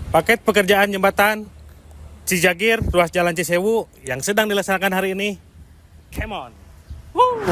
Paket pekerjaan jembatan Cijagir, ruas Jalan Cisewu yang sedang dilaksanakan hari ini. Come on. Woo!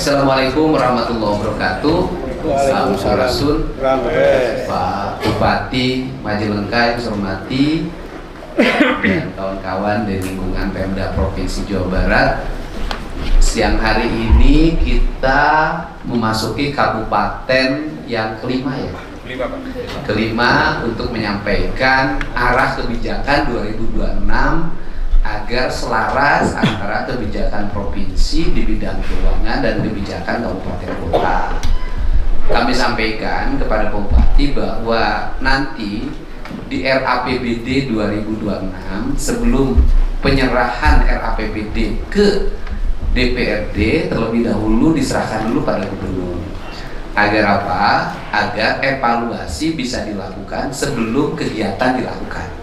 Assalamualaikum warahmatullahi wabarakatuh. Sampurasun, Pak Bupati Majalengka yang saya hormati dan kawan-kawan dari lingkungan Pemda Provinsi Jawa Barat. Siang hari ini kita memasuki kabupaten yang kelima ya. Kelima untuk menyampaikan arah kebijakan 2026 agar selaras antara kebijakan provinsi di bidang keuangan dan kebijakan kabupaten kota. Kami sampaikan kepada Bupati bahwa nanti di RAPBD 2026 sebelum penyerahan RAPBD ke DPRD terlebih dahulu diserahkan dulu pada gubernur. Agar apa? Agar evaluasi bisa dilakukan sebelum kegiatan dilakukan.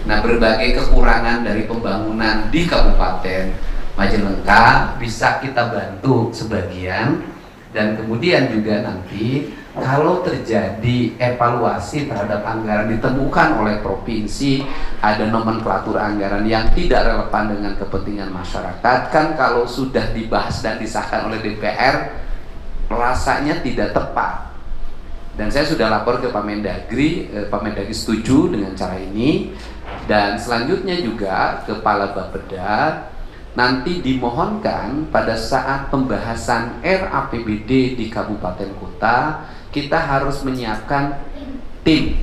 Nah, berbagai kekurangan dari pembangunan di Kabupaten Majalengka bisa kita bantu sebagian, dan kemudian juga nanti kalau terjadi evaluasi terhadap anggaran ditemukan oleh provinsi ada nomenklatur anggaran yang tidak relevan dengan kepentingan masyarakat, kan kalau sudah dibahas dan disahkan oleh DPR rasanya tidak tepat. Dan saya sudah lapor ke Pak Mendagri setuju dengan cara ini. Dan selanjutnya juga Kepala Bapeda nanti dimohonkan pada saat pembahasan RAPBD di kabupaten kota kita harus menyiapkan tim,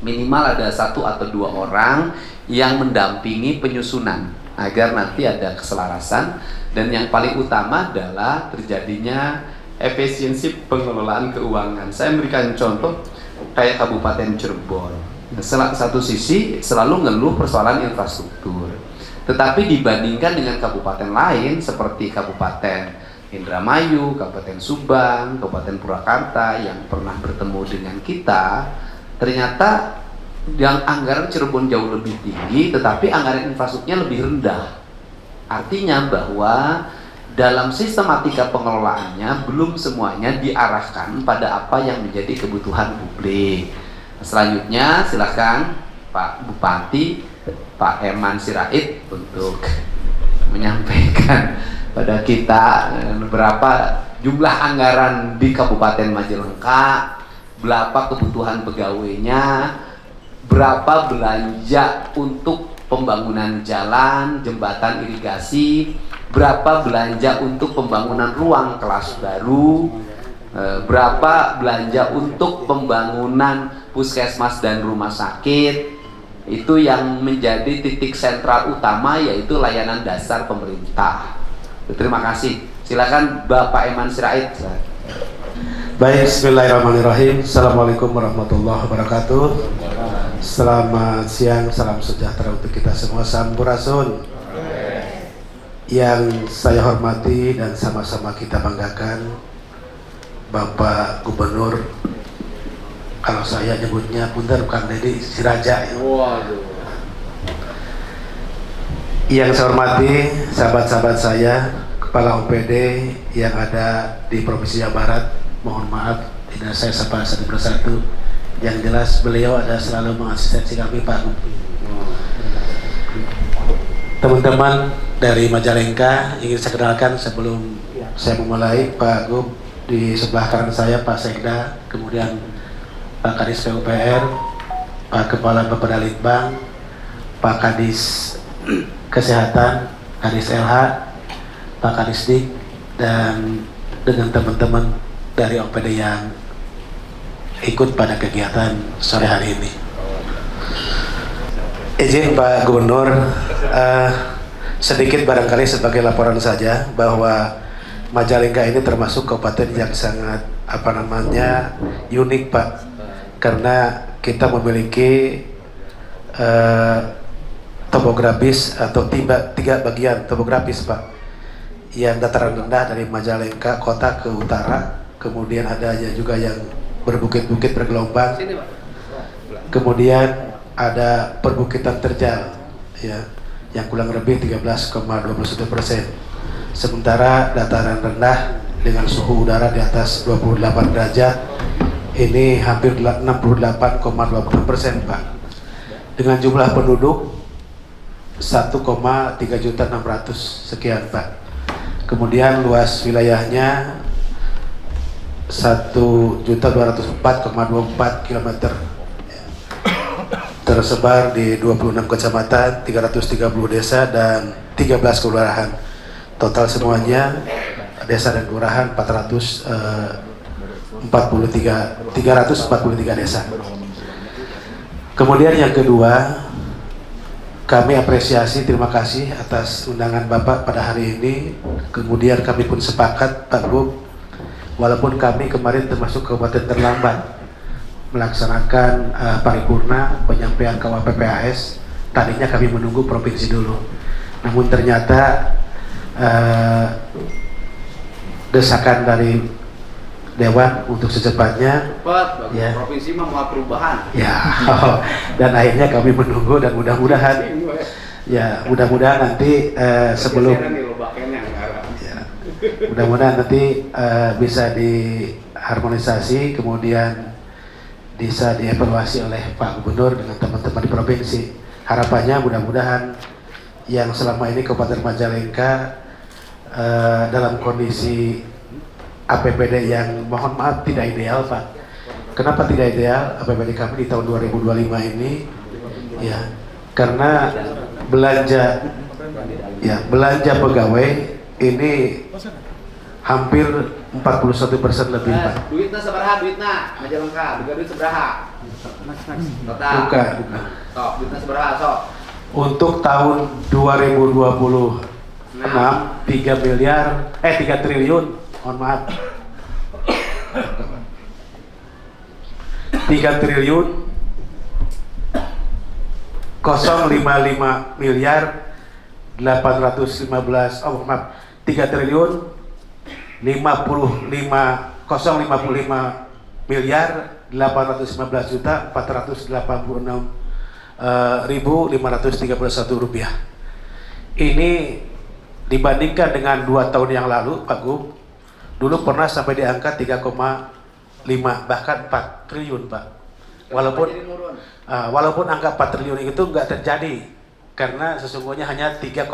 minimal ada 1 atau 2 orang yang mendampingi penyusunan agar nanti ada keselarasan, dan yang paling utama adalah terjadinya efisiensi pengelolaan keuangan. Saya memberikan contoh kayak Kabupaten Cirebon. Satu sisi selalu ngeluh persoalan infrastruktur, tetapi dibandingkan dengan kabupaten lain seperti Kabupaten Indramayu, Kabupaten Subang, Kabupaten Purwakarta yang pernah bertemu dengan kita, ternyata yang anggaran Cirebon jauh lebih tinggi, tetapi anggaran infrastrukturnya lebih rendah. Artinya bahwa dalam sistematika pengelolaannya belum semuanya diarahkan pada apa yang menjadi kebutuhan publik. Selanjutnya silakan Pak Bupati, Pak Eman Sirait untuk menyampaikan pada kita berapa jumlah anggaran di Kabupaten Majalengka, berapa kebutuhan pegawainya, berapa belanja untuk pembangunan jalan, jembatan irigasi, berapa belanja untuk pembangunan ruang kelas baru, berapa belanja untuk pembangunan puskesmas dan rumah sakit. Itu yang menjadi titik sentral utama, yaitu layanan dasar pemerintah. Terima kasih. Silakan Bapak Eman Sirait. Baik, bismillahirrahmanirrahim. Assalamualaikum warahmatullahi wabarakatuh. Selamat siang, salam sejahtera untuk kita semua. Sampurasun. Yang saya hormati dan sama-sama kita banggakan, Bapak Gubernur, kalau saya nyebutnya punten Kang Deddy Siraja ya. Yang saya hormati sahabat-sahabat saya, Kepala OPD yang ada di Provinsi Jawa Barat, mohon maaf tidak saya sapa satu persatu. Yang jelas beliau ada selalu mengasistensi kami, Pak. Teman-teman dari Majalengka ingin saya kenalkan sebelum saya memulai. Pak Gub, di sebelah kanan saya Pak Sekda, kemudian Pak Kadis PUPR, Pak Kepala Bapeda Litbang, Pak Kadis Kesehatan, Kadis LH, Pak Kadis Dik, dan dengan teman-teman dari OPD yang ikut pada kegiatan sore hari ini. Izin Pak Gubernur, sedikit barangkali sebagai laporan saja bahwa Majalengka ini termasuk kabupaten yang sangat unik, Pak, karena kita memiliki topografis atau tiga bagian topografis, Pak, yang dataran rendah dari Majalengka kota ke utara, kemudian ada juga yang berbukit-bukit bergelombang, kemudian ada perbukitan terjal, ya, yang kurang lebih 13,21%. Sementara dataran rendah dengan suhu udara di atas 28 derajat ini hampir 68,26%, Pak. Dengan jumlah penduduk 1,3.600.000 sekian, Pak. Kemudian luas wilayahnya 1.204,24 km, tersebar di 26 kecamatan, 330 desa dan 13 kelurahan. Total semuanya desa dan kelurahan 343 desa. Kemudian yang kedua, kami apresiasi, terima kasih atas undangan Bapak pada hari ini. Kemudian kami pun sepakat, Pak Gub, walaupun kami kemarin termasuk kabupaten terlambat melaksanakan paripurna penyampaian KUHP-PAS, tadinya kami menunggu provinsi dulu. Namun ternyata desakan dari Dewan untuk secepatnya, ya, provinsi mau perubahan. Ya, dan akhirnya kami menunggu dan mudah-mudahan, ya, mudah-mudahan nanti sebelum, ya, mudah-mudahan nanti bisa diharmonisasi, kemudian bisa dievaluasi oleh Pak Gubernur dengan teman-teman di provinsi. Harapannya mudah-mudahan yang selama ini Kabupaten Majalengka dalam kondisi APBD yang mohon maaf tidak ideal, Pak. Kenapa tidak ideal APBD kami di tahun 2025 ini? Ya, karena belanja pegawai ini hampir 41% lebih, Pak. Duitnya seberapa? Duitnya Majalengka, duit seberapa? Total. Bukan. Sok, duitnya seberapa, sok? Untuk tahun 2026 3 triliun, mohon maaf, 3 triliun 055 miliar 815, oh maaf, 3 triliun 055 miliar 815 juta 486.531 rupiah. Ini dibandingkan dengan 2 tahun yang lalu, Pak Gub, dulu pernah sampai di angka 3,5 bahkan 4 triliun, Pak. Walaupun angka 4 triliun itu nggak terjadi karena sesungguhnya hanya 3,5,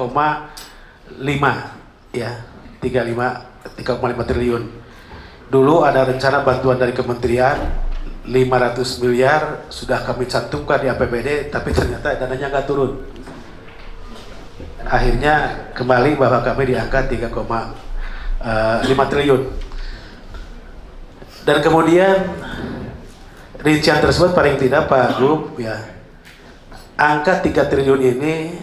ya, 3,5 triliun. Dulu ada rencana bantuan dari kementerian 500 miliar sudah kami cantumkan di APBD, tapi ternyata dananya nggak turun. Akhirnya kembali bahwa kami di angka 3,5 triliun. Dan kemudian rincian tersebut paling tidak, Pak Gub, ya, angka 3 triliun ini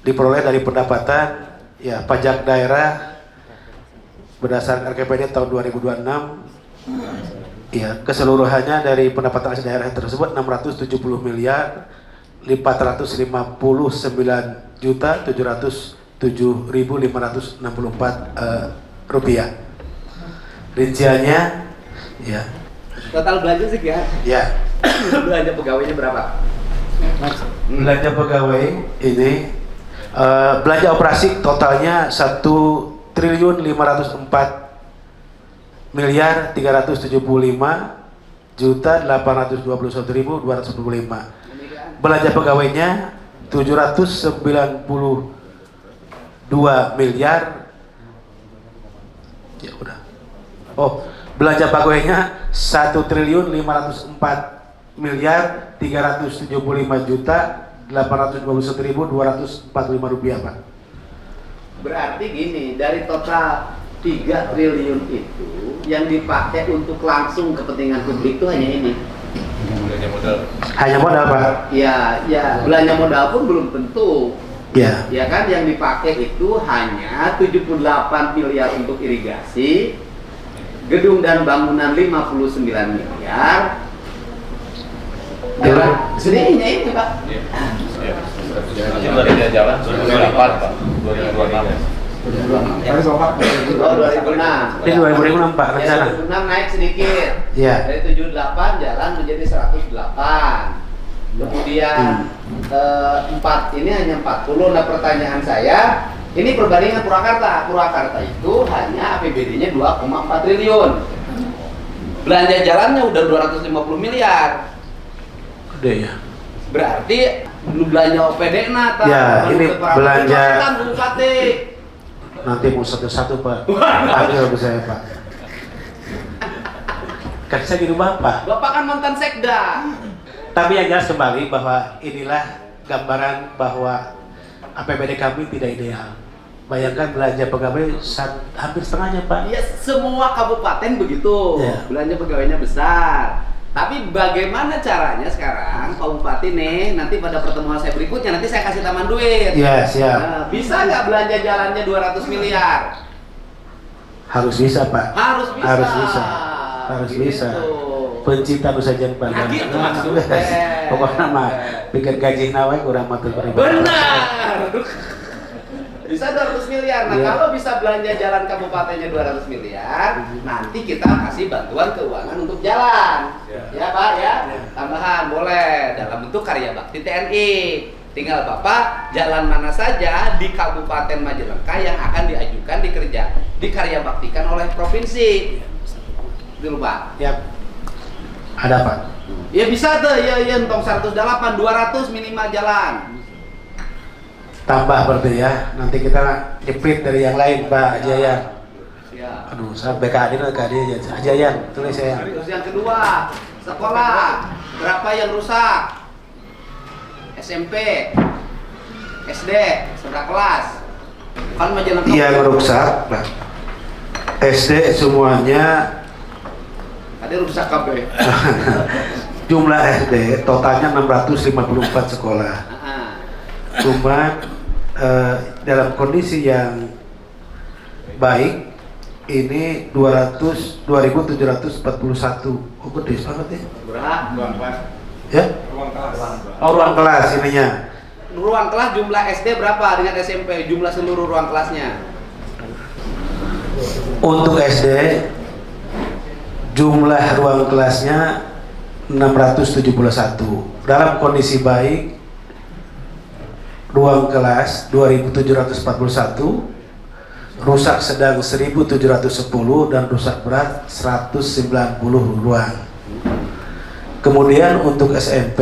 diperoleh dari pendapatan, ya, pajak daerah berdasarkan RKPD tahun 2026, ya, keseluruhannya dari pendapatan asli daerah tersebut 670 miliar 479.707.564 rupiah. Rinciannya, ya. Total belanja sih ya? Ya. Belanja pegawainya berapa? Belanja pegawai ini Belanja operasi totalnya 1.304.375.821.225. Belanja pegawainya 792 miliar. Ya udah. Oh, belanja pegawainya 1.375.375.821.245 rupiah, Pak. Berarti gini, dari total 3 triliun itu yang dipakai untuk langsung kepentingan publik itu hanya ini. Hanya modal, Pak. Ya, belanja modal pun belum tentu. Ya. Ya kan, yang dipakai itu hanya 78 miliar untuk irigasi, gedung dan bangunan 59 miliar. Jalan sedihnya itu, Pak. Nanti jalan 2008, Pak. 2026. Oh, 2006. Ini 2006, Pak, rencana. Ya, 2006 naik sedikit. Ya. Dari 78 jalan menjadi 108. Kemudian 4 ini hanya 40. Nah, pertanyaan saya, ini perbandingan Purwakarta. Purwakarta itu hanya APBD-nya 2,4 triliun. Belanja jalannya udah 250 miliar. Gede ya. Berarti belanja OPD nata. Ya, ini belanja. Bupati. Nanti mau satu-satu, Pak. Panggil ke saya, Pak. Kan saya di rumah, Pak. Bapak kan mantan sekda. Tapi yang jelas kembali bahwa inilah gambaran bahwa APBD kami tidak ideal. Bayangkan belanja pegawai hampir setengahnya, Pak. Ya, semua kabupaten begitu. Ya. Belanja pegawainya besar. Tapi bagaimana caranya sekarang Pak Bupati nih, nanti pada pertemuan saya berikutnya nanti saya kasih tambahan duit. Iya, siap. Nah, bisa nggak belanja jalannya 200 miliar? Harus bisa, Pak. Harus bisa. Harus bisa. Harus Gitu. bisa. Pencipta Nusa Jember. Nah, gitu maksudnya. Pokoknya mah pikir gaji nawe kurang matur pribadi. Benar. Bisa 200 miliar. Nah, Iya. kalau bisa belanja jalan kabupatennya 200 miliar, nanti kita kasih bantuan keuangan untuk jalan. Ya, Pak, ya. Tambahan boleh dalam bentuk karya bakti TNI. Tinggal Bapak jalan mana saja di Kabupaten Majalengka yang akan diajukan dikarya baktikan oleh provinsi. Dulu, Pak. Ya. Ada, Pak. Ya bisa tuh, ya entong 108, 200 minimal jalan. Tambah berarti ya. Nanti kita jepit dari yang lain, Pak Jayan. Ya. Aduh, saya BKD aja. Jayan, tulis saya. Terus yang kedua, sekolah berapa yang rusak? SMP, SD, seberapa kelas? Kan Majalengka. Yang rusak, Pak. SD semuanya. Ada rusak KB. Jumlah SD totalnya 654 sekolah. Cuma dalam kondisi yang baik ini 2.741. Oh, gede banget ya. Berapa? Ya? Oh, ruang kelas ininya. Ruang kelas jumlah SD berapa dengan SMP? Jumlah seluruh ruang kelasnya? Untuk SD jumlah ruang kelasnya 671. Dalam kondisi baik ruang kelas 2.741, rusak sedang 1.710 dan rusak berat 190 ruang. Kemudian untuk SMP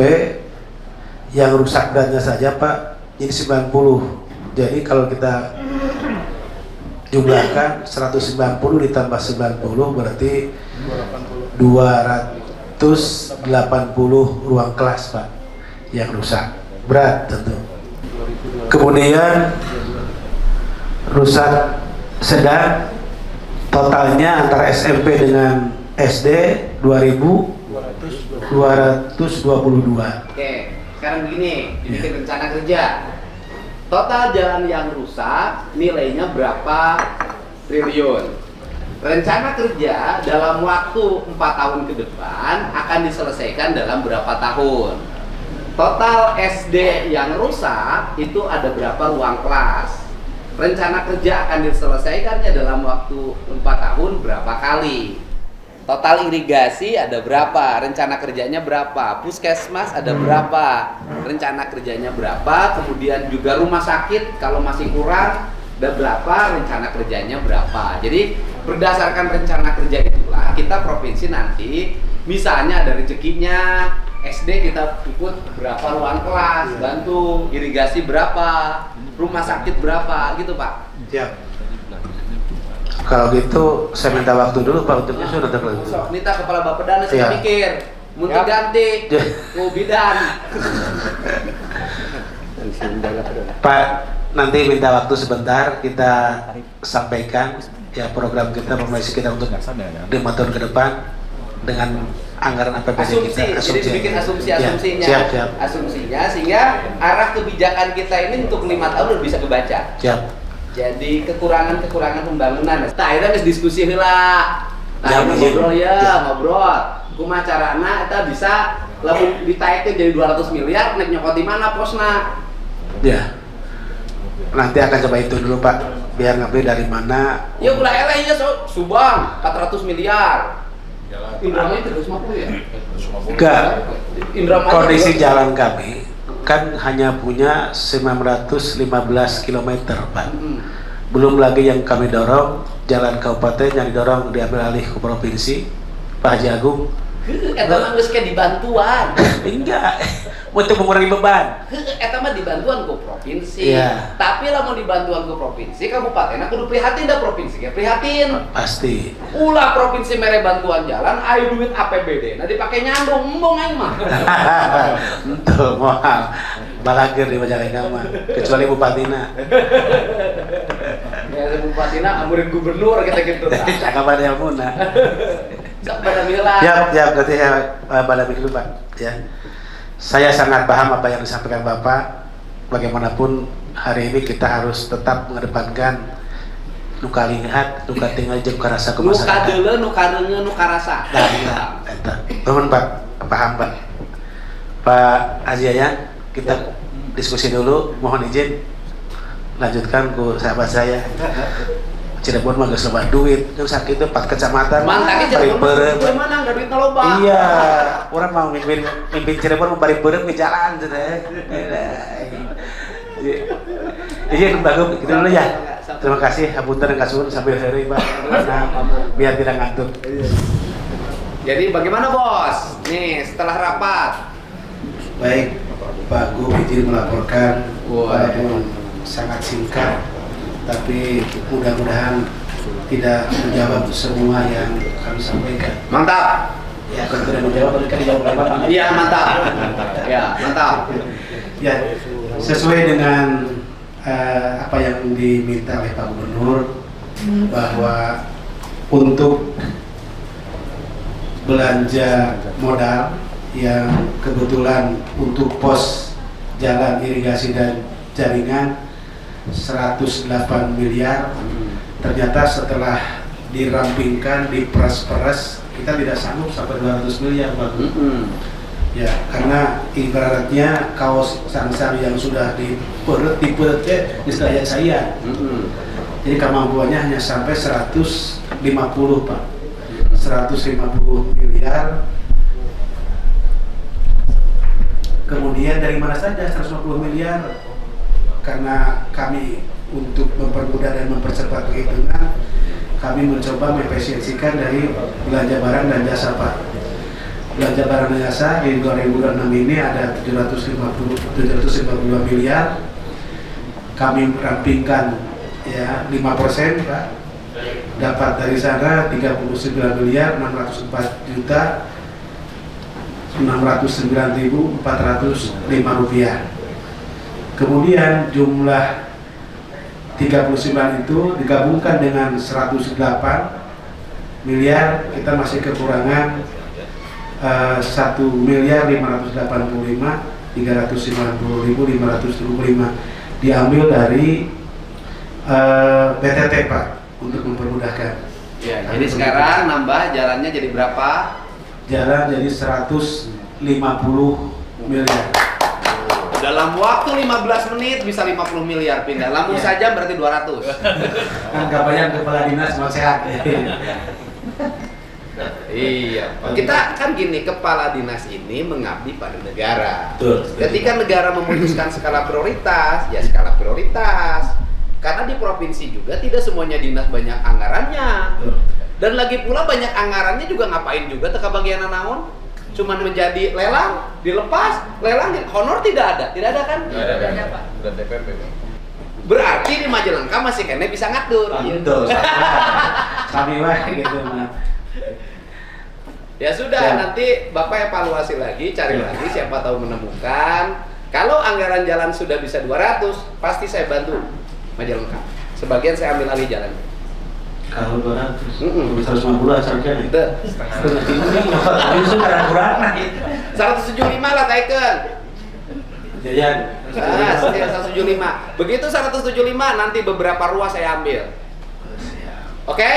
yang rusak beratnya saja, Pak, ini 90. Jadi kalau kita jumlahkan 190 ditambah 90 berarti 280 ruang kelas, Pak, yang rusak berat tentu. Kemudian rusak sedang totalnya antara SMP dengan SD 2.222. Oke, sekarang begini, dibikin rencana kerja. Total jalan yang rusak nilainya berapa triliun? Rencana kerja dalam waktu 4 tahun ke depan akan diselesaikan dalam berapa tahun? Total SD yang rusak itu ada berapa ruang kelas? Rencana kerja akan diselesaikannya dalam waktu 4 tahun berapa kali? Total irigasi ada berapa, rencana kerjanya berapa, puskesmas ada berapa, rencana kerjanya berapa, kemudian juga rumah sakit kalau masih kurang ada berapa, rencana kerjanya berapa. Jadi berdasarkan rencana kerja itulah kita provinsi nanti misalnya ada rezekinya SD kita ikut berapa ruang kelas, bantu irigasi berapa, rumah sakit berapa gitu Pak. Siap. Kalau gitu saya minta waktu dulu Pak untuk nyusun atau kalau gitu. Minta kepala Bappedan saya Iya. mikir, muntah ganti, bidan. Pak, nanti minta waktu sebentar kita sampaikan ya program kita, promesi kita untuk 5 tahun ke depan dengan anggaran APBD Asumsi, kita. jadi dibikin asumsinya. Ya, siap. Asumsinya sehingga arah kebijakan kita ini untuk 5 tahun udah bisa kebaca. Siap. Jadi kekurangan pembangunan. Nah, akhirnya geus diskusi heula. Ya, Nah, ngobrol ya, ngobrol. Kumaha carana eta bisa lamun ditaikeun jadi 200 miliar nek nyokot di mana posna? Ya. Nanti akan coba itu dulu Pak, biar ngambil dari mana. Ya ulah eleh ya Subang 400 miliar. Indramayu 350 ya? Enggak. Indramayu Kondisi jalan kami kan hanya punya 915 km Pak. Belum lagi yang kami dorong jalan kabupaten yang didorong diambil alih ke provinsi Pak Haji Agung. Eta mah geus ke dibantuan. Enggak, untuk mengurangi beban. Eta mah dibantuan ku provinsi. Iya. Tapi lamun dibantuan ku provinsi, kabupaten kudu prihatin dah provinsi ge prihatin. Pasti. Ulah provinsi mere bantuan jalan, ayo duit APBD. Nah dipake nyandung embong aing mah. Tuh, mohon balagir di Majalengka mah, kecuali bupatina. Ya bupatina amurin gubernur kita gitu. Cakap ada yang muna. Sok pada mila. Ya, berarti ya Badami dulu Pak. Ya, saya sangat paham apa yang disampaikan Bapak. Bagaimanapun hari ini kita harus tetap mengedepankan nuka lihat, nuka tinggal jeung karasa ke Nu masyarakat. kadeuleu, nu kareungeun, nu karasa. Nah, eta. Nuhun Pak, paham Pak. Pak Haji Yayan, kita diskusi dulu. Mohon izin lanjutkan ke sahabat saya. Cirebon mah geus loba duit, jeung sakit teh 4 kecamatan. Mantake Cirebon Paripeureum. mah mana enggak duitna loba. Iya, orang mau mimpin Cirebon mau paripeureum ke jalan cenah. Izin bagus gitu dulu ya. Terima kasih hapunten kasuhun sambil hari Pak. Biar tidak ngantuk. Jadi bagaimana Bos? Nih setelah rapat. Baik, Pak Gu izin melaporkan Wah. walaupun sangat singkat, tapi mudah-mudahan tidak menjawab semua yang kami sampaikan. Mantap. Ya, kalau tidak menjawab, berikan dijawab oleh Bapak. Iya mantap. Ya mantap. Ya, sesuai dengan apa yang diminta oleh Pak Gubernur, bahwa untuk belanja modal yang kebetulan untuk pos jalan irigasi dan jaringan 108 miliar, ternyata setelah dirampingkan, diperas-peras, kita tidak sanggup sampai 200 miliar Pak. Ya, karena ibaratnya kaos sang-sang yang sudah diperut istilahnya saya. Jadi kemampuannya hanya sampai 150 Pak. 150 miliar. Kemudian dari mana saja 150 miliar? Karena kami untuk mempermudah dan mempercepat perhitungan, kami mencoba mengefisiensikan dari belanja barang dan jasa Pak. Belanja barang dan jasa di 2006 ini ada 752 miliar. Kami rampingkan ya 5% Pak. Dapat dari sana 39 miliar 604 juta 609.405 rupiah. Kemudian jumlah 39 itu digabungkan dengan 108 miliar, kita masih kekurangan 1.585.350.525 diambil dari BTT Pak untuk mempermudahkan. Ya, jadi sekarang nambah jalannya jadi berapa? Jalan jadi 150 miliar. Dalam waktu 15 menit bisa 50 miliar pindah. Lamun Ya. saja berarti 200. Kan gak banyak kepala dinas mau sehat. Iya, Pak. Kita kan gini, kepala dinas ini mengabdi pada negara. Betul. Ketika negara memutuskan skala prioritas, ya skala prioritas. Karena di provinsi juga tidak semuanya dinas banyak anggarannya. Betul. Dan lagi pula banyak anggarannya juga ngapain juga teka bagian naon? Cuman menjadi lelang, dilepas, lelang, honor tidak ada kan? Nggak ada, Pak. Udah TPP, Pak. Berarti di Majalengka masih kene bisa ngatur. Betul. Kami wah gitu mah. Ya sudah, Ya. nanti Bapak evaluasi lagi, cari lagi siapa tahu menemukan. Kalau anggaran jalan sudah bisa 200, pasti saya bantu Majalengka. Sebagian saya ambil alih jalan. Kalau 200, 150 asalnya nih. Itu Ini sudah kurang. 175 lah Taiken. Jajan. 175. Begitu 175 nanti beberapa ruas saya ambil. Oke?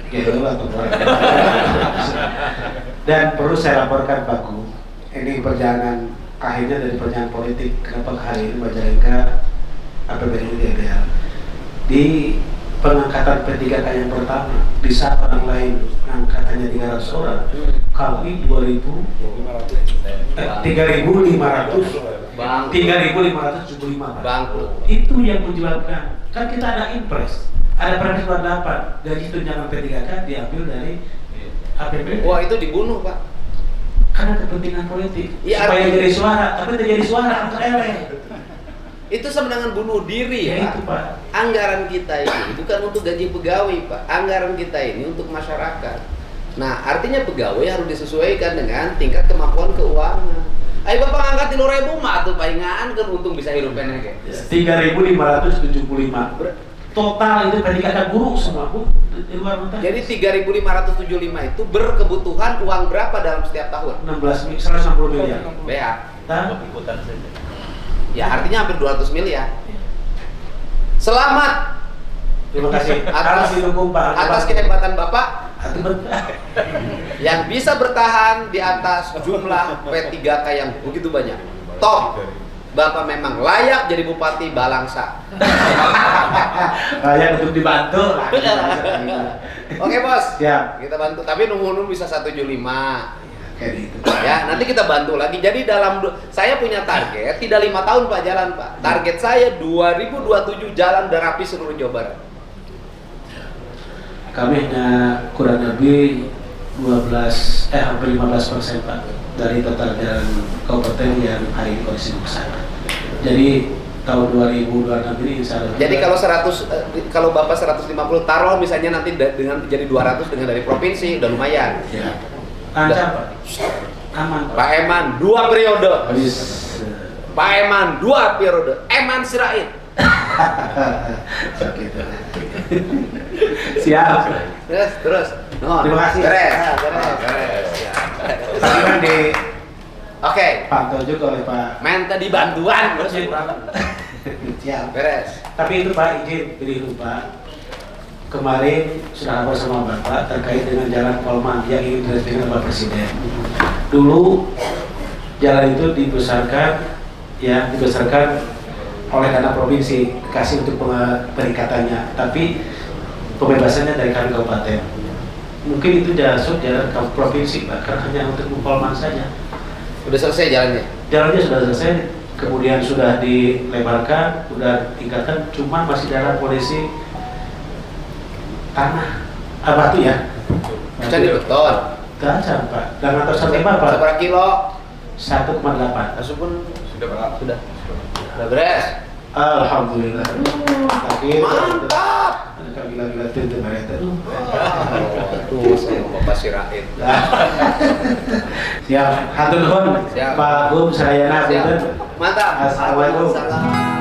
Gitu lah tuh. Dan perlu saya laporkan Pak Gu, ini perjalanan akhirnya dari perjalanan politik, kenapa hari ini Majalengka APBD ideal di pengangkatan P3K yang pertama, di saat orang lain angkatannya 300 orang, kami 3.575 Bangku. itu yang menyebabkan, kan kita ada impres, ada Perpres 28, gaji tunjangan P3K diambil dari APBD. Wah, itu dibunuh, Pak. Karena kepentingan politik, Iya, supaya artinya- jadi suara, tapi tidak jadi suara untuk eleh. Itu sama dengan bunuh diri, Ya Pak. itu Pak. Anggaran kita ini bukan untuk gaji pegawai, Pak. Anggaran kita ini untuk masyarakat. Nah, artinya pegawai harus disesuaikan dengan tingkat kemampuan keuangan. Ayo Bapak ngangkat 3.000 mah tuh palingan kan untung bisa hidup enak ya. 3.575. Total itu P3K guru semua Bu, di luar mentah. Jadi 3.575 itu berkebutuhan uang berapa dalam setiap tahun? 160 miliar. BA. Nah, Ikutan saja. Ya artinya hampir 200 miliar. Selamat terima kasih. atas didukung Pak. atas kehebatan Bapak Atur. yang bisa bertahan di atas jumlah P3K yang begitu banyak. Toh Bapak memang layak jadi Bupati Balangsa. Layak untuk dibantu. Oke Bos, Siap. kita bantu. Tapi nunggu-nunggu bisa 175. Kayak gitu. Ya, nanti kita bantu lagi. Jadi saya punya target tidak 5 tahun Pak jalan Pak. Target saya 2027 jalan dan rapi seluruh Jawa Barat. Kami hanya kurang lebih hampir 15% Pak dari total jalan kabupaten yang hari ini kondisi besar. Jadi tahun 2026 ini insya Allah. Jadi kalau 100 kalau Bapak 150 taruh misalnya nanti dengan jadi 200 dengan dari provinsi udah lumayan. Ya. Lancar Pak. Aman Pak Eman 2 periode. Habis. Pak Eman 2 periode. Eman Sirait. Gitu. Siap. Terus. No, Terima kasih. Beres. Beres. Ya. Tadi kan Oke. dipantau juga oleh Pak. Minta dibantuan terus Siap. beres. Tapi itu Pak izin pilih lupa. Kemarin sudah lapor sama Bapak terkait dengan jalan Polman yang ingin diresmikan Bapak Presiden. Dulu jalan itu dibesarkan oleh dana provinsi kasih untuk peningkatannya, tapi pembebasannya dari kami kabupaten. Mungkin itu jalan provinsi Pak, karena hanya untuk Polman saja. Udah selesai jalannya. Jalannya sudah selesai, kemudian sudah dilebarkan, sudah tingkatkan, cuma masih dalam kondisi tanah batu ya. Bisa dibeton. Gajah Pak. Dan atas sampai berapa? Seberapa kilo? 1,8. Langsung pun Sudah Pak. sudah. Udah beres. Alhamdulillah. Tapi Mantap. gila-gila itu mereka. Tuh saya mau Bapak Sirait. Siap. Hatur nuhun. Siap. Pak Gum Sarayana. Siap. Punten. Mantap. Assalamualaikum. Waalaikumsalam.